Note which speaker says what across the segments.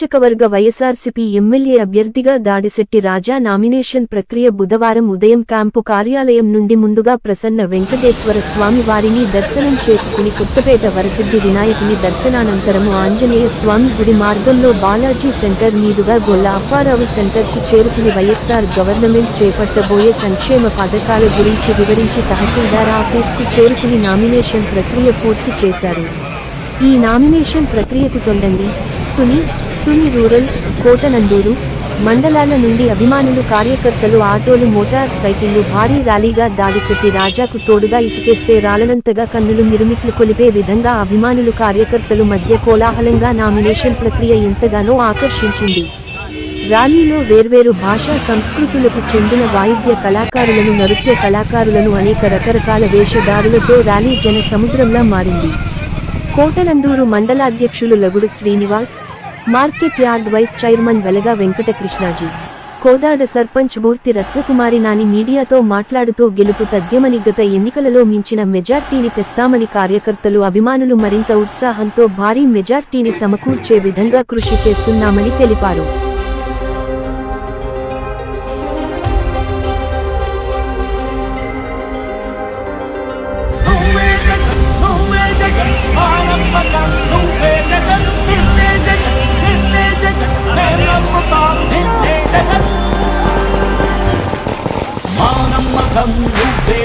Speaker 1: నియోజకవర్గ వైఎస్ఆర్సీపీ ఎమ్మెల్యే అభ్యర్థిగా దాడిశెట్టి రాజా నామినేషన్ ప్రక్రియ బుధవారం ఉదయం క్యాంపు కార్యాలయం నుండి ముందుగా ప్రసన్న వెంకటేశ్వర స్వామి వారిని దర్శనం చేసుకుని కొత్తపేట వరసిద్ధి వినాయకుని దర్శనానంతరము ఆంజనేయ స్వామి గుడి మార్గంలో బాలాజీ సెంటర్ మీదుగా గొల్ల అప్పారావు సెంటర్కు చేరుకుని వైఎస్ఆర్ గవర్నమెంట్ చేపట్టబోయే సంక్షేమ పథకాల గురించి వివరించి తహసీల్దార్ ఆఫీస్కు చేరుకుని నామినేషన్ ప్రక్రియ పూర్తి చేశారు. ఈ నామినేషన్ ప్రక్రియకు తొండంగి, తుని రూరల్, కోటనందూరు మండలాల నుండి అభిమానులు, కార్యకర్తలు, ఆటోలు, మోటార్ సైకిళ్లు భారీ ర్యాలీగా దాడిశెట్టి రాజాకు తోడుగా ఇసుకేస్తే రాలనంతగా కన్నులు మిరుమిట్లు కొలిపే విధంగా అభిమానులు, కార్యకర్తలు మధ్య కోలాహలంగా నామినేషన్ ప్రక్రియ ఎంతగానో ఆకర్షించింది. ర్యాలీలో వేర్వేరు భాషా సంస్కృతులకు చెందిన వాయిద్య కళాకారులను, నృత్య కళాకారులను, అనేక రకరకాల వేషధారులతో ర్యాలీ జన సముద్రంలా మారింది. కోటనందూరు మండలాధ్యక్షులు Lagudu Srinivas, market yard vice chairman Velaga Venkatakrishnaji, Kodada sarpanch Burthi Ratnakumari Nani మీడియాతో మాట్లాడుతూ గెలుపు తథ్యమని, గత ఎన్నికలలో మించిన మెజార్టీని తెస్తామని, కార్యకర్తలు, అభిమానులు మరింత ఉత్సాహంతో భారీ మెజార్టీని సమకూర్చే విధంగా కృషి చేస్తున్నామని తెలిపారు.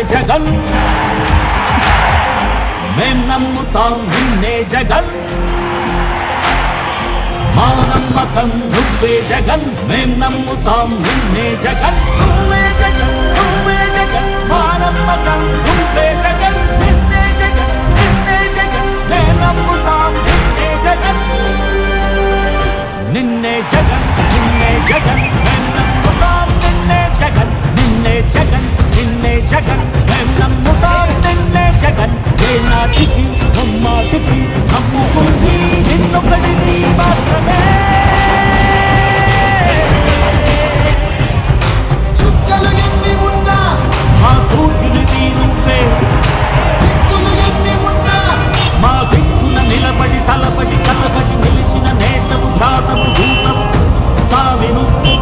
Speaker 2: జగన్ మేం నమ్ముతాం నిన్నే జగన్, మా నమ్మకం నువ్వే జగన్, మేం నమ్ముతాం నిన్నే జగన్, నువ్వే జగన్, నువ్వే జగన్, మా నమ్మకం నువ్వే జగన్, నిన్నే జగన్, నిన్నే జగన్, మేం నమ్ముతాం నిన్నే జగన్, నిన్నే జగన్, నిన్నే జగన్, మేం నమ్ముతాం నిన్నే జగన్, నిన్నే జగన్, నిన్నే జగన్, మేం నమ్ముతాం నిన్నే జగన్, ఏ నాటికి నమ్మాటికి నమ్ముకుంది నిన్నొకడిని మాత్రమే.
Speaker 3: చుక్కలు ఎన్ని ఉన్నా
Speaker 2: మా సూర్యునివి నువ్వే,
Speaker 3: దిక్కులు ఎన్ని ఉన్నా
Speaker 2: మా దిక్కున నిలబడి తలబడి కలబడి నిలిచిన నేతవు, భ్రాతవు, దూతవు, సావి నువ్వు,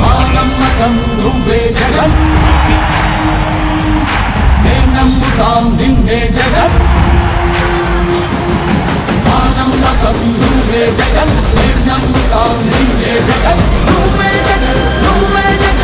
Speaker 2: మా నమ్మకం నువ్వే జగన్, మేం నమ్ముతాం నిన్నే జగన్, మా నమ్మకం నువ్వే జగన్, మేం నమ్ముతాం నిన్నే జగన్, నువ్వే జగన్, నువ్వే జగన్.